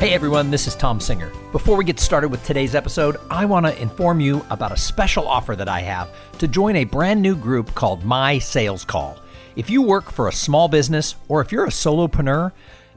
Hey everyone, this is Tom Singer. Before we get started with today's episode, I want to inform you about a special offer that I have to join a brand new group called My Sales Call. If you work for a small business or if you're a solopreneur,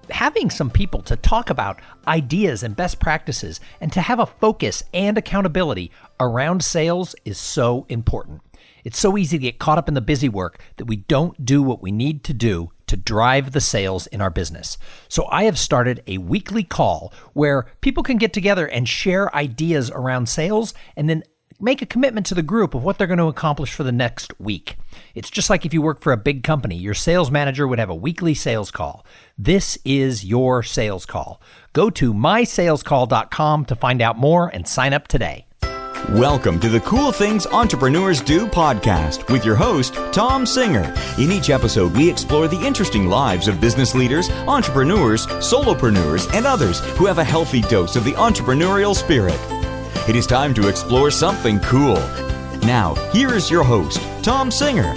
having some people to talk about ideas and best practices and to have a focus and accountability around sales is so important. It's so easy to get caught up in the busy work that we don't do what we need to do to drive the sales in our business. So I have started a weekly call where people can get together and share ideas around sales and then make a commitment to the group of what they're going to accomplish for the next week. It's just like if you work for a big company, your sales manager would have a weekly sales call. This is your sales call. Go to mysalescall.com to find out more and sign up today. Welcome to the Cool Things Entrepreneurs Do podcast with your host, Tom Singer. In each episode, we explore the interesting lives of business leaders, entrepreneurs, solopreneurs, and others who have a healthy dose of the entrepreneurial spirit. It is time to explore something cool. Now, here is your host, Tom Singer.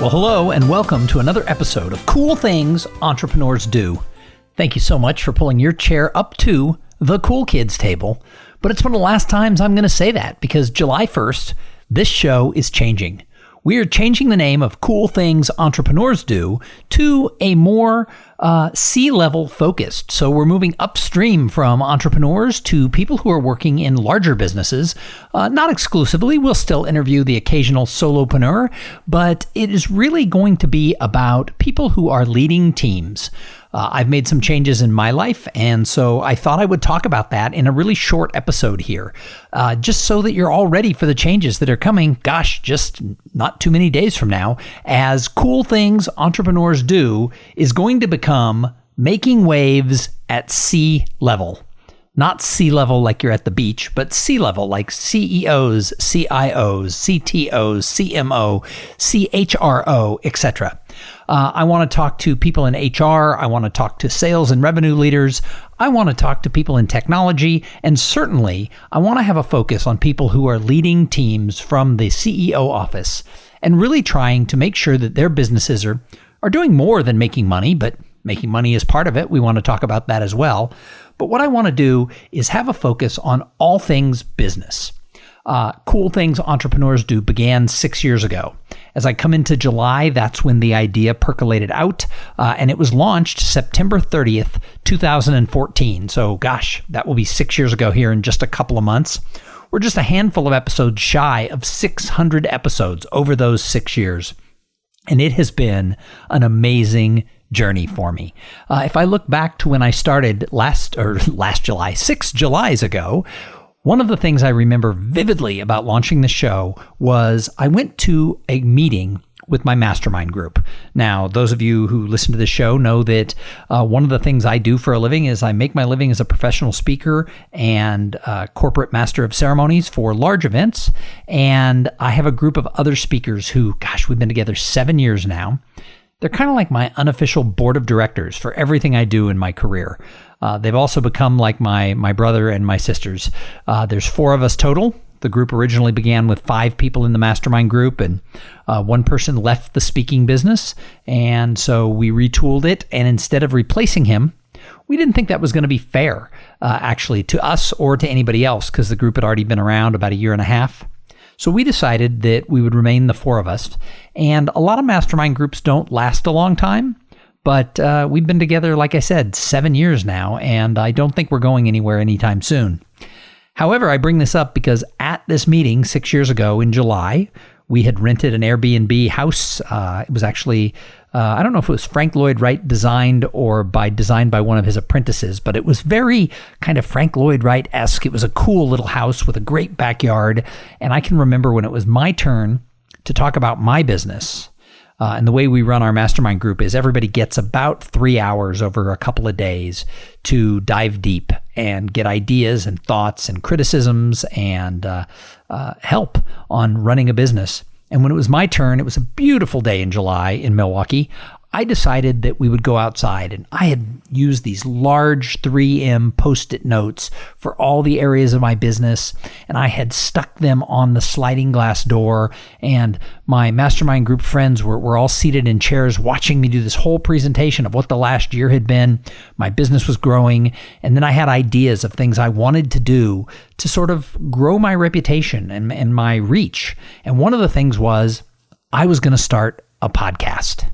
Well, hello and welcome to another episode of Cool Things Entrepreneurs Do. Thank you so much for pulling your chair up to the cool kids table. But it's one of the last times I'm going to say that because July 1st, this show is changing. We are changing the name of Cool Things Entrepreneurs Do to a more C-level focused. So we're moving upstream from entrepreneurs to people who are working in larger businesses. Not exclusively, we'll still interview the occasional solopreneur, but it is really going to be about people who are leading teams. I've made some changes in my life, and so I thought I would talk about that in a really short episode here, just so that you're all ready for the changes that are coming, just not too many days from now, as Cool Things Entrepreneurs Do is going to become making waves at sea level. Not sea level like you're at the beach, but sea level like CEOs, CIOs, CTOs, CMO, CHRO, etc. I want to talk to people in HR. I want to talk to sales and revenue leaders. I want to talk to people in technology. And certainly, I want to have a focus on people who are leading teams from the CEO office and really trying to make sure that their businesses are doing more than making money, but making money is part of it. We want to talk about that as well. But what I want to do is have a focus on all things business. Cool Things Entrepreneurs Do began 6 years ago. As I come into July, that's when the idea percolated out, and it was launched September 30th, 2014. So that will be 6 years ago here in just a couple of months. We're just a handful of episodes shy of 600 episodes over those 6 years. And it has been an amazing journey for me. If I look back to when I started last July, 6 Julys ago, one of the things I remember vividly about launching the show was I went to a meeting with my mastermind group. Now, those of you who listen to the show know that one of the things I do for a living is I make my living as a professional speaker and corporate master of ceremonies for large events. And I have a group of other speakers who, we've been together 7 years now. They're kind of like my unofficial board of directors for everything I do in my career. They've also become like my brother and my sisters. There's 4 of us total. The group originally began with 5 people in the mastermind group, and one person left the speaking business. And so we retooled it. And instead of replacing him, we didn't think that was going to be fair, actually, to us or to anybody else, because the group had already been around about a year and a half. So we decided that we would remain the 4 of us. And a lot of mastermind groups don't last a long time, but we've been together, like I said, 7 years now, and I don't think we're going anywhere anytime soon. However, I bring this up because at this meeting 6 years ago in July, we had rented an Airbnb house. It was actually, I don't know if it was Frank Lloyd Wright designed or designed by one of his apprentices, but it was very kind of Frank Lloyd Wright-esque. It was a cool little house with a great backyard. And I can remember when it was my turn to talk about my business. And the way we run our mastermind group is everybody gets about 3 hours over a couple of days to dive deep and get ideas and thoughts and criticisms and help on running a business. And when it was my turn, it was a beautiful day in July in Milwaukee. I decided that we would go outside, and I had use these large 3M Post-it notes for all the areas of my business, and I had stuck them on the sliding glass door, and my mastermind group friends were all seated in chairs watching me do this whole presentation of what the last year had been. My business was growing, and then I had ideas of things I wanted to do to sort of grow my reputation and my reach. And one of the things was I was going to start a podcast.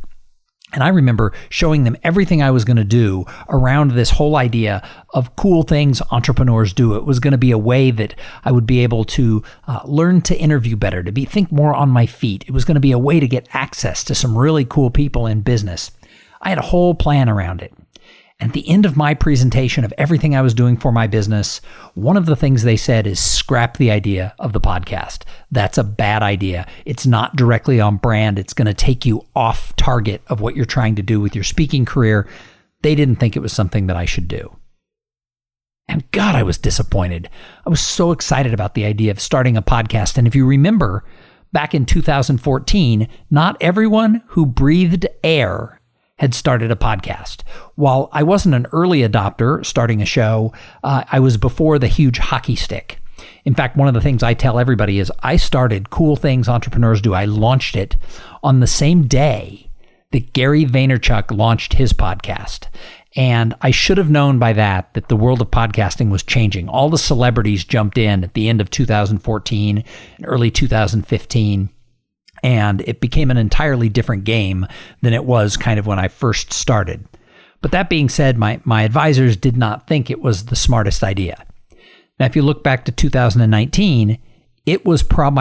And I remember showing them everything I was going to do around this whole idea of cool things entrepreneurs do. It was going to be a way that I would be able to learn to interview better, to think more on my feet. It was going to be a way to get access to some really cool people in business. I had a whole plan around it. At the end of my presentation of everything I was doing for my business, one of the things they said is scrap the idea of the podcast. That's a bad idea. It's not directly on brand. It's going to take you off target of what you're trying to do with your speaking career. They didn't think it was something that I should do. And God, I was disappointed. I was so excited about the idea of starting a podcast. And if you remember, back in 2014, not everyone who breathed air had started a podcast. While I wasn't an early adopter starting a show, I was before the huge hockey stick. In fact, one of the things I tell everybody is I started Cool Things Entrepreneurs Do. I launched it on the same day that Gary Vaynerchuk launched his podcast. And I should have known by that the world of podcasting was changing. All the celebrities jumped in at the end of 2014 and early 2015. And it became an entirely different game than it was kind of when I first started. But that being said, my advisors did not think it was the smartest idea. Now, if you look back to 2019, my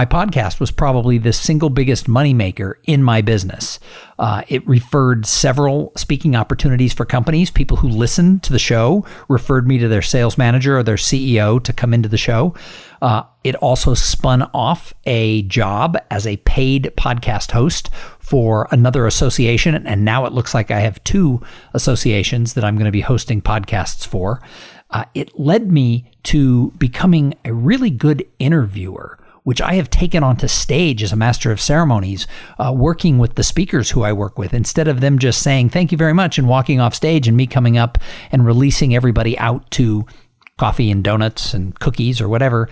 podcast was probably the single biggest moneymaker in my business. It referred several speaking opportunities for companies. People who listened to the show referred me to their sales manager or their CEO to come into the show. It also spun off a job as a paid podcast host for another association. And now it looks like I have 2 associations that I'm going to be hosting podcasts for. It led me to becoming a really good interviewer, which I have taken onto stage as a master of ceremonies, working with the speakers who I work with. Instead of them just saying, thank you very much, and walking off stage and me coming up and releasing everybody out to coffee and donuts and cookies or whatever,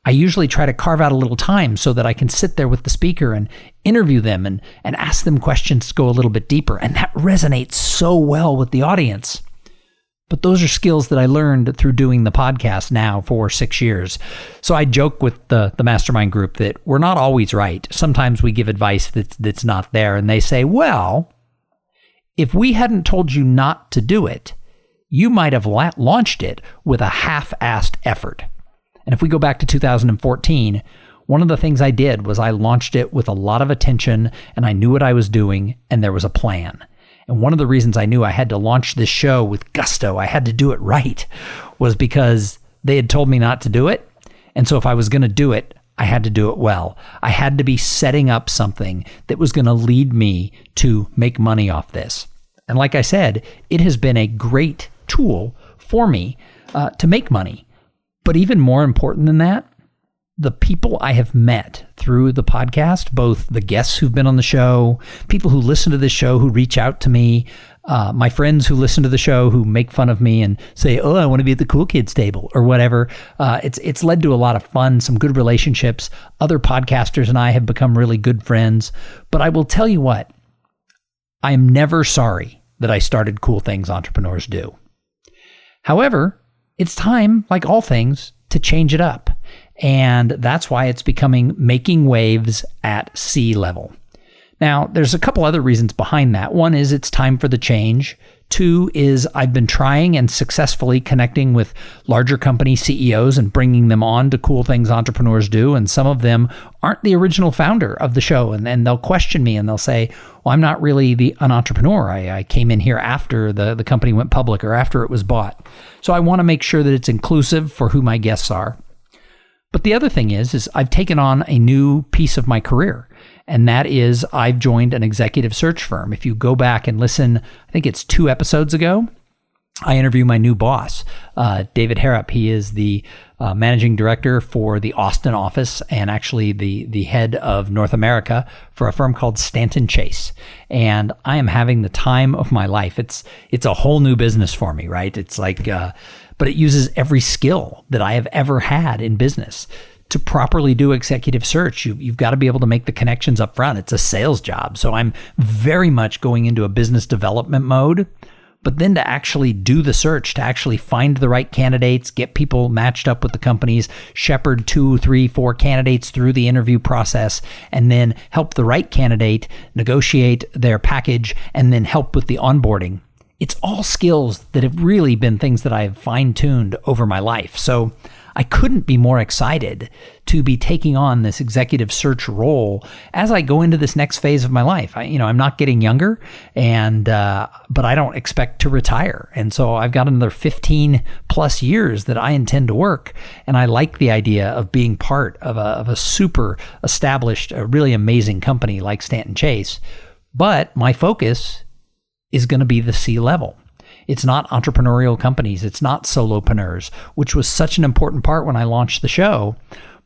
I usually try to carve out a little time so that I can sit there with the speaker and interview them and ask them questions to go a little bit deeper. And that resonates so well with the audience. But those are skills that I learned through doing the podcast now for 6 years. So I joke with the mastermind group that we're not always right. Sometimes we give advice that's not there. And they say, well, if we hadn't told you not to do it, you might have launched it with a half-assed effort. And if we go back to 2014, one of the things I did was I launched it with a lot of attention, and I knew what I was doing, and there was a plan. And one of the reasons I knew I had to launch this show with gusto, I had to do it right, was because they had told me not to do it. And so if I was going to do it, I had to do it well. I had to be setting up something that was going to lead me to make money off this. And like I said, it has been a great tool for me to make money. But even more important than that, the people I have met through the podcast, both the guests who've been on the show, people who listen to this show who reach out to me, my friends who listen to the show who make fun of me and say, oh, I want to be at the cool kids table or whatever. It's led to a lot of fun, some good relationships. Other podcasters and I have become really good friends. But I will tell you what, I am never sorry that I started Cool Things Entrepreneurs Do. However, it's time, like all things, to change it up. And that's why it's becoming Making Waves at Sea Level. Now, there's a couple other reasons behind that. One is it's time for the change. 2 is I've been trying and successfully connecting with larger company CEOs and bringing them on to Cool Things Entrepreneurs Do. And some of them aren't the original founder of the show. And they'll question me and they'll say, well, I'm not really an entrepreneur. I came in here after the company went public or after it was bought. So I want to make sure that it's inclusive for who my guests are. But the other thing is I've taken on a new piece of my career, and that is I've joined an executive search firm. If you go back and listen, I think it's 2 episodes ago, I interview my new boss. David Harrop. He is the managing director for the Austin office and actually the head of North America for a firm called Stanton Chase. And I am having the time of my life. It's a whole new business for me, right? It's like, but it uses every skill that I have ever had in business. To properly do executive search, you've got to be able to make the connections up front. It's a sales job. So I'm very much going into a business development mode, but then to actually do the search, to actually find the right candidates, get people matched up with the companies, shepherd 2, 3, 4 candidates through the interview process, and then help the right candidate negotiate their package and then help with the onboarding. It's all skills that have really been things that I've fine-tuned over my life. So I couldn't be more excited to be taking on this executive search role as I go into this next phase of my life. I'm not getting younger, and but I don't expect to retire, and so I've got another 15 plus years that I intend to work. And I like the idea of being part of a super established, a really amazing company like Stanton Chase. But my focus is going to be the C-level. It's not entrepreneurial companies. It's not solopreneurs, which was such an important part when I launched the show.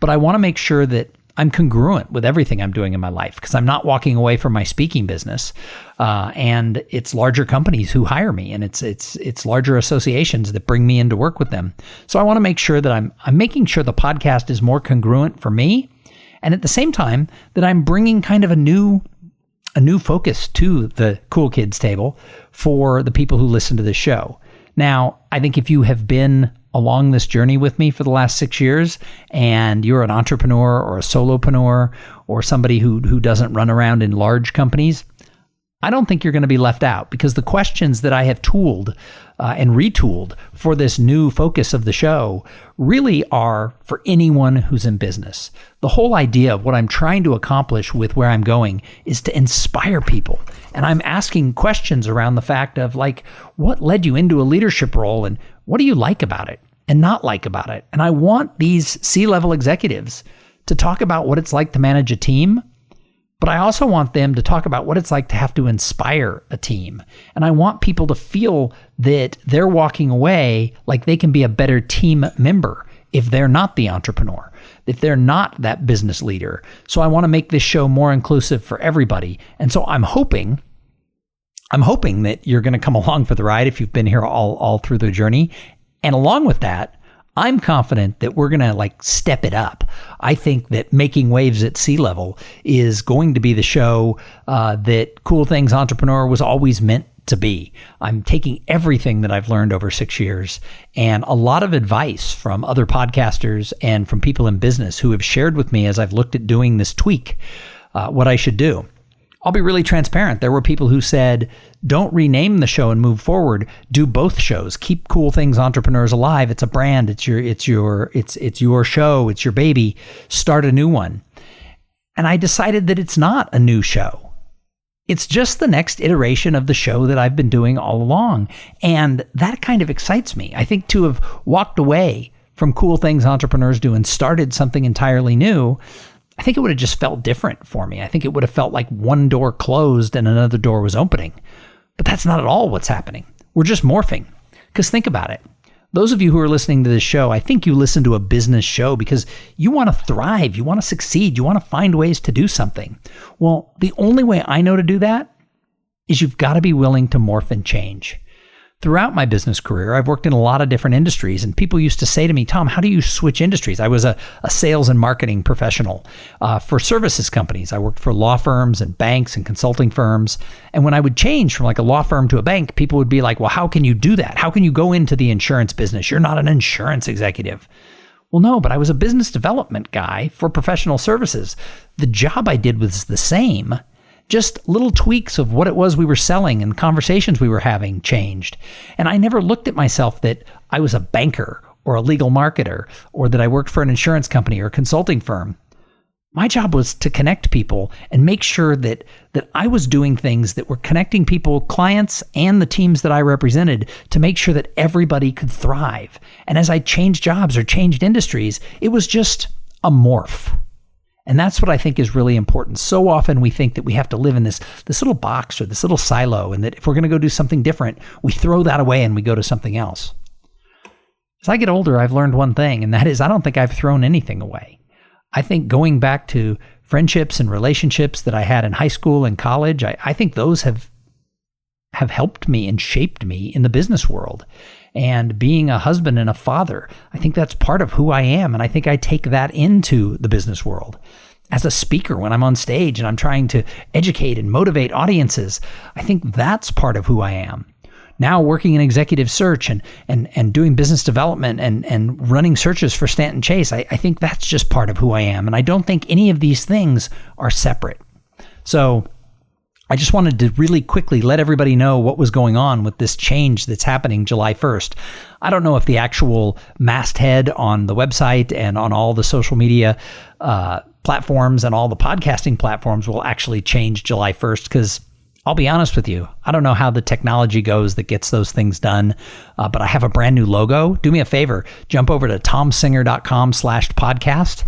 But I want to make sure that I'm congruent with everything I'm doing in my life, because I'm not walking away from my speaking business. And it's larger companies who hire me, and it's larger associations that bring me in to work with them. So I want to make sure that I'm making sure the podcast is more congruent for me, and at the same time that I'm bringing kind of a new focus to the Cool Kids table for the people who listen to this show. Now, I think if you have been along this journey with me for the last 6 years and you're an entrepreneur or a solopreneur or somebody who doesn't run around in large companies, I don't think you're going to be left out, because the questions that I have tooled and retooled for this new focus of the show really are for anyone who's in business. The whole idea of what I'm trying to accomplish with where I'm going is to inspire people. And I'm asking questions around the fact of, like, what led you into a leadership role, and what do you like about it and not like about it? And I want these C-level executives to talk about what it's like to manage a team, but I also want them to talk about what it's like to have to inspire a team. And I want people to feel that they're walking away like they can be a better team member if they're not the entrepreneur, if they're not that business leader. So I want to make this show more inclusive for everybody. And so I'm hoping that you're going to come along for the ride if you've been here all through the journey. And along with that, I'm confident that we're going to step it up. I think that Making Waves at C-Level is going to be the show that Cool Things Entrepreneur was always meant to be. I'm taking everything that I've learned over 6 years and a lot of advice from other podcasters and from people in business who have shared with me as I've looked at doing this tweak, what I should do. I'll be really transparent. There were people who said, don't rename the show and move forward. Do both shows. Keep Cool Things Entrepreneurs alive. It's a brand. It's your show. It's your baby. Start a new one. And I decided that it's not a new show. It's just the next iteration of the show that I've been doing all along. And that kind of excites me. I think to have walked away from Cool Things Entrepreneurs Do and started something entirely new, I think it would have just felt different for me. I think it would have felt like one door closed and another door was opening. But that's not at all what's happening. We're just morphing. Because think about it. Those of you who are listening to this show, I think you listen to a business show because you want to thrive, you want to succeed, you want to find ways to do something. Well, the only way I know to do that is you've got to be willing to morph and change. Throughout my business career, I've worked in a lot of different industries, and people used to say to me, Tom, how do you switch industries? I was a sales and marketing professional for services companies. I worked for law firms and banks and consulting firms. And when I would change from a law firm to a bank, people would be like, well, how can you do that? How can you go into the insurance business? You're not an insurance executive. Well, no, but I was a business development guy for professional services. The job I did was the same. Just little tweaks of what it was we were selling and conversations we were having changed. And I never looked at myself that I was a banker or a legal marketer or that I worked for an insurance company or a consulting firm. My job was to connect people and make sure that I was doing things that were connecting people, clients, and the teams that I represented to make sure that everybody could thrive. And as I changed jobs or changed industries, it was just a morph. And that's what I think is really important. So often we think that we have to live in this little box or this little silo, and that if we're going to go do something different, we throw that away and we go to something else. As I get older, I've learned one thing, and that is I don't think I've thrown anything away. I think going back to friendships and relationships that I had in high school and college, I think those have helped me and shaped me in the business world. And being a husband and a father, I think that's part of who I am. And I think I take that into the business world. As a speaker, when I'm on stage and I'm trying to educate and motivate audiences, I think that's part of who I am. Now working in executive search and doing business development and running searches for Stanton Chase, I think that's just part of who I am. And I don't think any of these things are separate. So I just wanted to really quickly let everybody know what was going on with this change that's happening July 1st. I don't know if the actual masthead on the website and on all the social media platforms and all the podcasting platforms will actually change July 1st, because I'll be honest with you, I don't know how the technology goes that gets those things done, but I have a brand new logo. Do me a favor, jump over to tomsinger.com/podcast.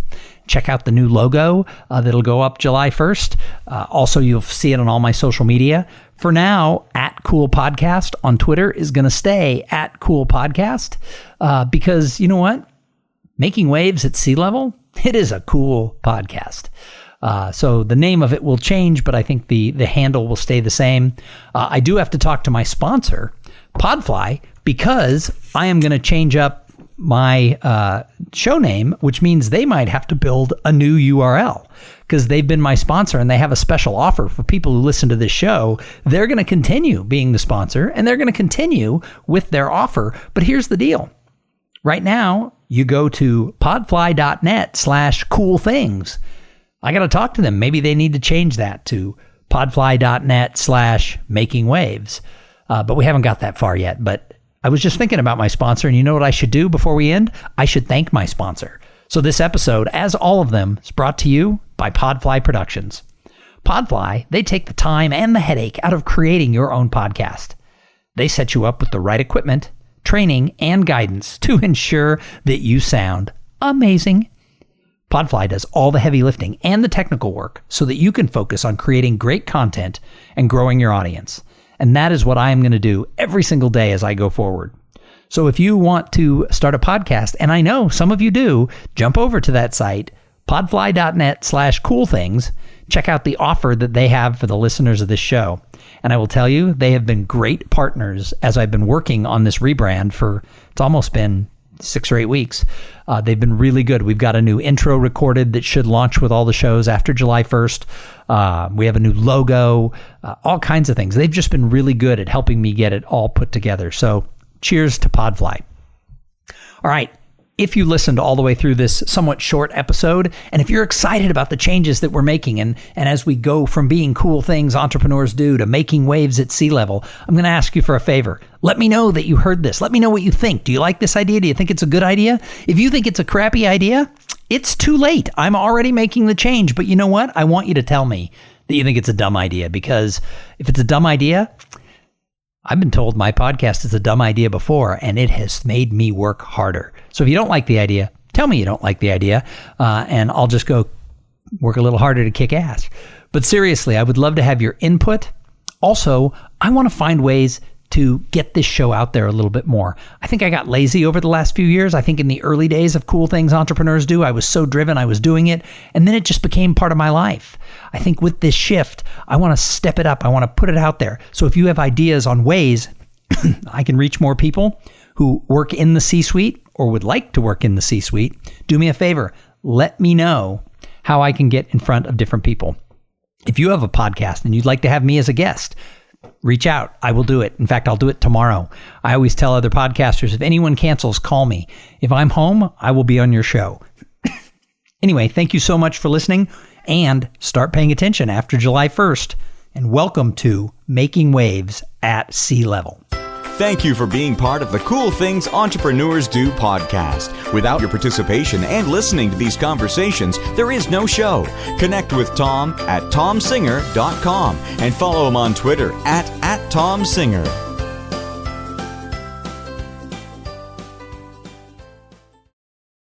Check out the new logo that'll go up July 1st. Also, you'll see it on all my social media. For now, @CoolPodcast on Twitter is going to stay @CoolPodcast because you know what? Making Waves at Sea Level, it is a cool podcast. So the name of it will change, but I think the handle will stay the same. I do have to talk to my sponsor, Podfly, because I am going to change up my show name, which means they might have to build a new URL because they've been my sponsor and they have a special offer for people who listen to this show. They're going to continue being the sponsor and they're going to continue with their offer. But here's the deal. Right now, you go to podfly.net/coolthings. I got to talk to them. Maybe they need to change that to podfly.net/makingwaves. But we haven't got that far yet. But I was just thinking about my sponsor, and you know what I should do before we end? I should thank my sponsor. So this episode, as all of them, is brought to you by Podfly Productions. Podfly, they take the time and the headache out of creating your own podcast. They set you up with the right equipment, training, and guidance to ensure that you sound amazing. Podfly does all the heavy lifting and the technical work so that you can focus on creating great content and growing your audience. And that is what I am going to do every single day as I go forward. So if you want to start a podcast, and I know some of you do, jump over to that site, podfly.net/coolthings. Check out the offer that they have for the listeners of this show. And I will tell you, they have been great partners as I've been working on this rebrand for, it's almost been 6 or 8 weeks. They've been really good. We've got a new intro recorded that should launch with all the shows after July 1st. We have a new logo, all kinds of things. They've just been really good at helping me get it all put together. So cheers to Podfly. All right. If you listened all the way through this somewhat short episode, and if you're excited about the changes that we're making, and as we go from being cool things entrepreneurs do to making waves at sea level, I'm going to ask you for a favor. Let me know that you heard this. Let me know what you think. Do you like this idea? Do you think it's a good idea? If you think it's a crappy idea, it's too late. I'm already making the change. But you know what? I want you to tell me that you think it's a dumb idea, because if it's a dumb idea, I've been told my podcast is a dumb idea before, and it has made me work harder. So if you don't like the idea, tell me you don't like the idea, and I'll just go work a little harder to kick ass. But seriously, I would love to have your input. Also, I want to find ways to get this show out there a little bit more. I think I got lazy over the last few years. I think in the early days of Cool Things Entrepreneurs Do, I was so driven, I was doing it, and then it just became part of my life. I think with this shift, I want to step it up. I want to put it out there. So if you have ideas on ways I can reach more people who work in the C-suite or would like to work in the C-suite, do me a favor. Let me know how I can get in front of different people. If you have a podcast and you'd like to have me as a guest, reach out. I will do it. In fact, I'll do it tomorrow. I always tell other podcasters, if anyone cancels, call me. If I'm home, I will be on your show. Anyway, thank you so much for listening, and start paying attention after July 1st. And welcome to Making Waves at Sea Level. Thank you for being part of the Cool Things Entrepreneurs Do podcast. Without your participation and listening to these conversations, there is no show. Connect with Tom at tomsinger.com and follow him on Twitter at tomsinger.